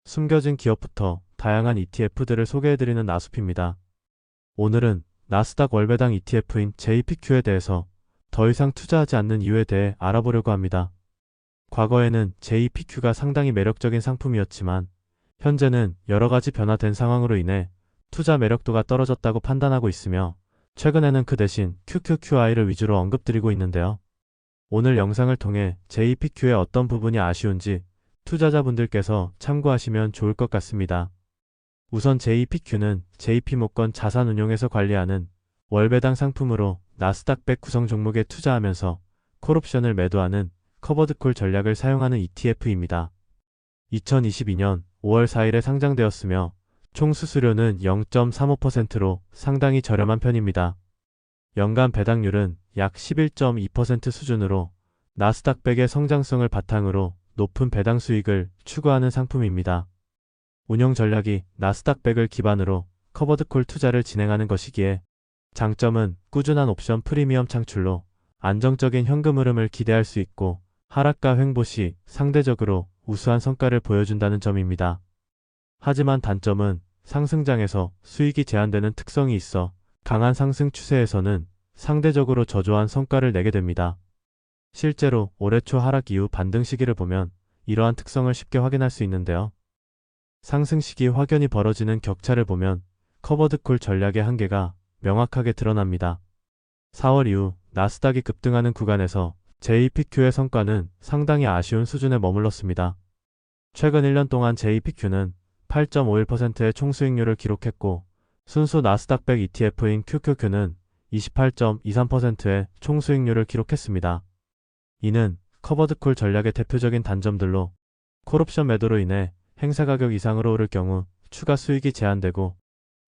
숨겨진 기업부터 다양한 ETF들을 소개해드리는 나숲입니다. 오늘은 나스닥 월배당 ETF인 JPQ에 대해서 더 이상 투자하지 않는 이유에 대해 알아보려고 합니다. 과거에는 JPQ가 상당히 매력적인 상품이었지만 현재는 여러가지 변화된 상황으로 인해 투자 매력도가 떨어졌다고 판단하고 있으며 최근에는 그 대신 QQQI를 위주로 언급드리고 있는데요. 오늘 영상을 통해 JPQ의 어떤 부분이 아쉬운지 투자자분들께서 참고하시면 좋을 것 같습니다. 우선 JPQ는 JP모건 자산운용에서 관리하는 월배당 상품으로 나스닥 100 구성 종목에 투자하면서 콜옵션을 매도하는 커버드콜 전략을 사용하는 ETF입니다. 2022년 5월 4일에 상장되었으며 총 수수료는 0.35%로 상당히 저렴한 편입니다. 연간 배당률은 약 11.2% 수준으로 나스닥 100의 성장성을 바탕으로 높은 배당 수익을 추구하는 상품입니다. 운영 전략이 나스닥 100을 기반으로 커버드콜 투자를 진행하는 것이기에 장점은 꾸준한 옵션 프리미엄 창출로 안정적인 현금 흐름을 기대할 수 있고 하락과 횡보 시 상대적으로 우수한 성과를 보여준다는 점입니다. 하지만 단점은 상승장에서 수익이 제한되는 특성이 있어 강한 상승 추세에서는 상대적으로 저조한 성과를 내게 됩니다. 실제로 올해 초 하락 이후 반등 시기를 보면 이러한 특성을 쉽게 확인할 수 있는데요. 상승 시기 확연히 벌어지는 격차를 보면 커버드콜 전략의 한계가 명확하게 드러납니다. 4월 이후 나스닥이 급등하는 구간에서 JPQ의 성과는 상당히 아쉬운 수준에 머물렀습니다. 최근 1년 동안 JPQ는 8.51%의 총수익률을 기록했고 순수 나스닥 100 ETF인 QQQ는 28.23%의 총수익률을 기록했습니다. 이는 커버드콜 전략의 대표적인 단점들로 콜옵션 매도로 인해 행사 가격 이상으로 오를 경우 추가 수익이 제한되고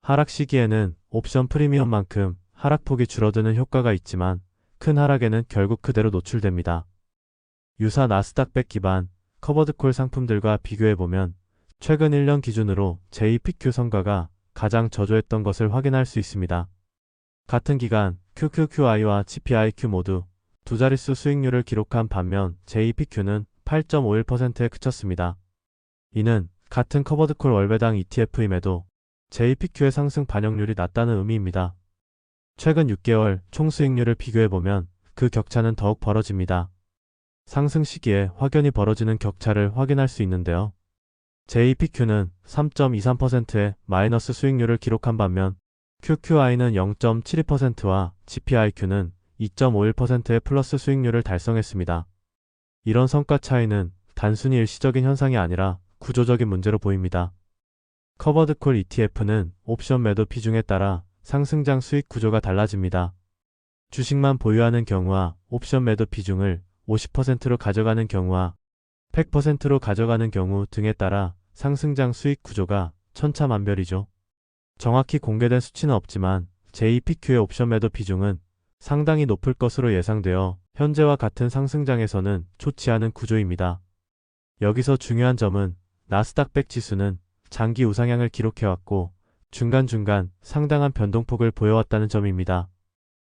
하락 시기에는 옵션 프리미엄만큼 하락폭이 줄어드는 효과가 있지만 큰 하락에는 결국 그대로 노출됩니다. 유사 나스닥 100 기반 커버드콜 상품들과 비교해보면 최근 1년 기준으로 JPQ 성과가 가장 저조했던 것을 확인할 수 있습니다. 같은 기간 QQQI와 GPIQ 모두 두 자릿수 수익률을 기록한 반면 JPQ는 8.51%에 그쳤습니다. 이는 같은 커버드콜 월배당 ETF임에도 JPQ의 상승 반영률이 낮다는 의미입니다. 최근 6개월 총수익률을 비교해보면 그 격차는 더욱 벌어집니다. 상승 시기에 확연히 벌어지는 격차를 확인할 수 있는데요. JPQ는 3.23%의 마이너스 수익률을 기록한 반면 QQI는 0.72%와 GPIQ는 2.51%의 플러스 수익률을 달성했습니다. 이런 성과 차이는 단순히 일시적인 현상이 아니라 구조적인 문제로 보입니다. 커버드콜 ETF는 옵션 매도 비중에 따라 상승장 수익 구조가 달라집니다. 주식만 보유하는 경우와 옵션 매도 비중을 50%로 가져가는 경우와 100%로 가져가는 경우 등에 따라 상승장 수익 구조가 천차만별이죠. 정확히 공개된 수치는 없지만 JPQ의 옵션 매도 비중은 상당히 높을 것으로 예상되어 현재와 같은 상승장에서는 좋지 않은 구조입니다. 여기서 중요한 점은 나스닥 100 지수는 장기 우상향을 기록해왔고 중간중간 상당한 변동폭을 보여왔다는 점입니다.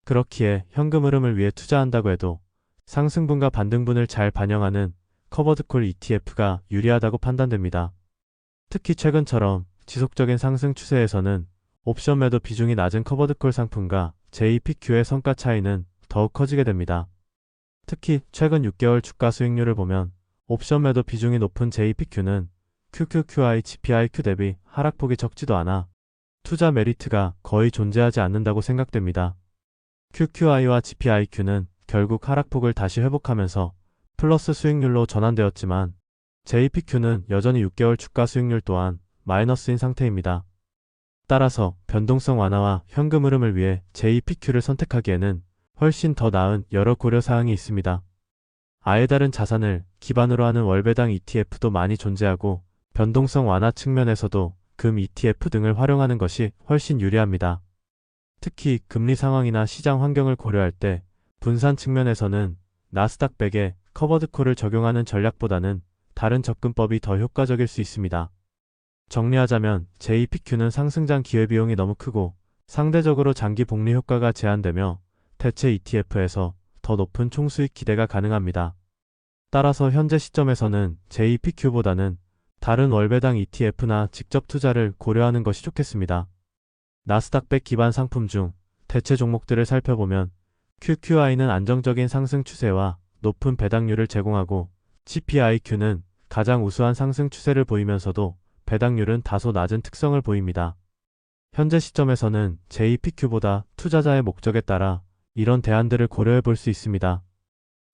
그렇기에 현금 흐름을 위해 투자한다고 해도 상승분과 반등분을 잘 반영하는 커버드콜 ETF가 유리하다고 판단됩니다. 특히 최근처럼 지속적인 상승 추세에서는 옵션 매도 비중이 낮은 커버드콜 상품과 JPQ의 성과 차이는 더욱 커지게 됩니다. 특히 최근 6개월 주가 수익률을 보면 옵션 매도 비중이 높은 JPQ는 QQQI, GPIQ 대비 하락폭이 적지도 않아 투자 메리트가 거의 존재하지 않는다고 생각됩니다. QQI와 GPIQ는 결국 하락폭을 다시 회복하면서 플러스 수익률로 전환되었지만 JPQ는 여전히 6개월 주가 수익률 또한 마이너스인 상태입니다. 따라서 변동성 완화와 현금 흐름을 위해 JPQ를 선택하기에는 훨씬 더 나은 여러 고려사항이 있습니다. 아예 다른 자산을 기반으로 하는 월배당 ETF도 많이 존재하고 변동성 완화 측면에서도 금 ETF 등을 활용하는 것이 훨씬 유리합니다. 특히 금리 상황이나 시장 환경을 고려할 때 분산 측면에서는 나스닥 100에 커버드콜을 적용하는 전략보다는 다른 접근법이 더 효과적일 수 있습니다. 정리하자면 JPQ는 상승장 기회비용이 너무 크고 상대적으로 장기 복리 효과가 제한되며 대체 ETF에서 더 높은 총수익 기대가 가능합니다. 따라서 현재 시점에서는 JPQ보다는 다른 월배당 ETF나 직접 투자를 고려하는 것이 좋겠습니다. 나스닥100 기반 상품 중 대체 종목들을 살펴보면 QQI는 안정적인 상승 추세와 높은 배당률을 제공하고 GPIQ는 가장 우수한 상승 추세를 보이면서도 배당률은 다소 낮은 특성을 보입니다. 현재 시점에서는 JPQ보다 투자자의 목적에 따라 이런 대안들을 고려해 볼 수 있습니다.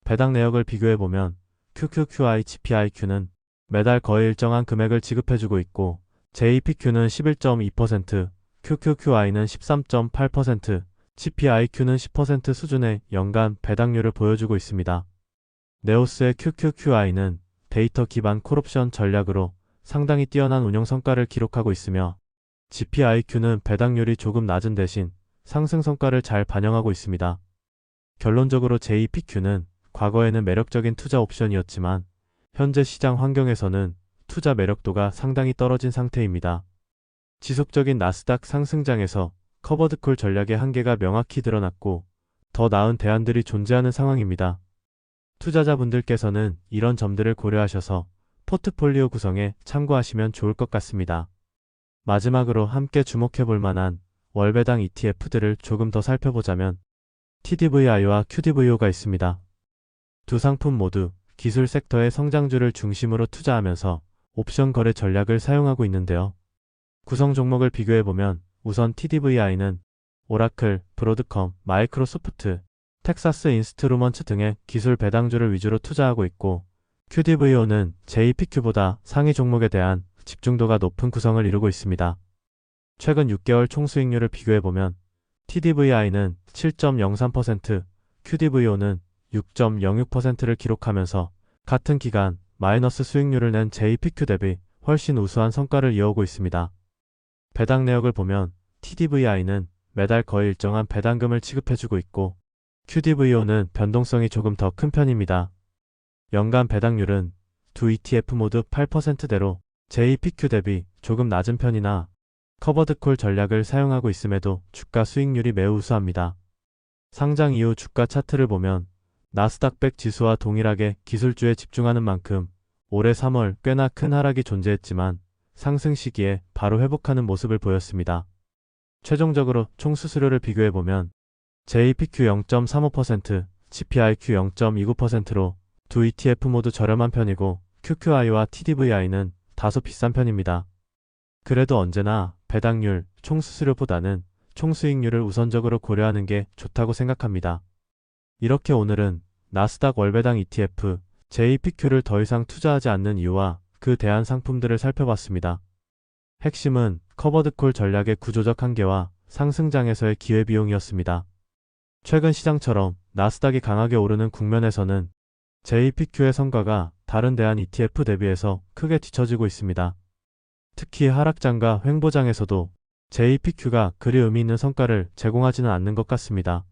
배당 내역을 비교해 보면 QQQI, GPIQ는 매달 거의 일정한 금액을 지급해주고 있고 JPQ는 11.2%, QQQI는 13.8%, GPIQ는 10% 수준의 연간 배당률을 보여주고 있습니다. 네오스의 QQQI는 데이터 기반 콜옵션 전략으로 상당히 뛰어난 운영 성과를 기록하고 있으며 GPIQ는 배당률이 조금 낮은 대신 상승 성과를 잘 반영하고 있습니다. 결론적으로 JPQ는 과거에는 매력적인 투자 옵션이었지만 현재 시장 환경에서는 투자 매력도가 상당히 떨어진 상태입니다. 지속적인 나스닥 상승장에서 커버드콜 전략의 한계가 명확히 드러났고 더 나은 대안들이 존재하는 상황입니다. 투자자분들께서는 이런 점들을 고려하셔서 포트폴리오 구성에 참고하시면 좋을 것 같습니다. 마지막으로 함께 주목해 볼 만한 월배당 ETF들을 조금 더 살펴보자면 TDVI와 QDVO가 있습니다. 두 상품 모두 기술 섹터의 성장주를 중심으로 투자하면서 옵션 거래 전략을 사용하고 있는데요. 구성 종목을 비교해보면 우선 TDVI는 오라클, 브로드컴, 마이크로소프트, 텍사스 인스트루먼츠 등의 기술 배당주를 위주로 투자하고 있고 QDVO는 JPQ보다 상위 종목에 대한 집중도가 높은 구성을 이루고 있습니다. 최근 6개월 총수익률을 비교해보면 TDVI는 7.03%, QDVO는 6.06%를 기록하면서 같은 기간 마이너스 수익률을 낸 JPQ 대비 훨씬 우수한 성과를 이어오고 있습니다. 배당 내역을 보면 TDVI는 매달 거의 일정한 배당금을 지급해주고 있고 QDVO는 변동성이 조금 더 큰 편입니다. 연간 배당률은 두 ETF 모두 8%대로 JPQ 대비 조금 낮은 편이나 커버드콜 전략을 사용하고 있음에도 주가 수익률이 매우 우수합니다. 상장 이후 주가 차트를 보면 나스닥100 지수와 동일하게 기술주에 집중하는 만큼 올해 3월 꽤나 큰 하락이 존재했지만 상승 시기에 바로 회복하는 모습을 보였습니다. 최종적으로 총 수수료를 비교해보면 JPQ 0.35%, GPIQ 0.29%로 두 ETF 모두 저렴한 편이고 QQI와 TDVI는 다소 비싼 편입니다. 그래도 언제나 배당률, 총수수료보다는 총수익률을 우선적으로 고려하는 게 좋다고 생각합니다. 이렇게 오늘은 나스닥 월배당 ETF, JPQ를 더 이상 투자하지 않는 이유와 그 대안 상품들을 살펴봤습니다. 핵심은 커버드콜 전략의 구조적 한계와 상승장에서의 기회비용이었습니다. 최근 시장처럼 나스닥이 강하게 오르는 국면에서는 JPQ의 성과가 다른 대안 ETF 대비해서 크게 뒤처지고 있습니다. 특히 하락장과 횡보장에서도 JPQ가 그리 의미 있는 성과를 제공하지는 않는 것 같습니다.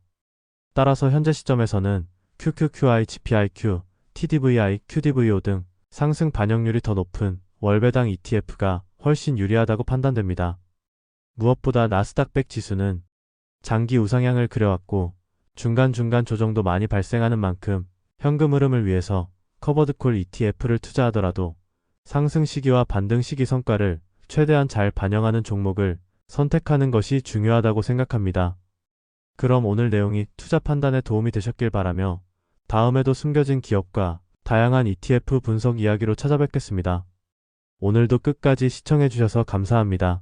따라서 현재 시점에서는 QQQI, GPIQ, TDVI, QDVO 등 상승 반영률이 더 높은 월배당 ETF가 훨씬 유리하다고 판단됩니다. 무엇보다 나스닥100 지수는 장기 우상향을 그려왔고 중간중간 조정도 많이 발생하는 만큼 현금 흐름을 위해서 커버드콜 ETF를 투자하더라도 상승 시기와 반등 시기 성과를 최대한 잘 반영하는 종목을 선택하는 것이 중요하다고 생각합니다. 그럼 오늘 내용이 투자 판단에 도움이 되셨길 바라며 다음에도 숨겨진 기업과 다양한 ETF 분석 이야기로 찾아뵙겠습니다. 오늘도 끝까지 시청해주셔서 감사합니다.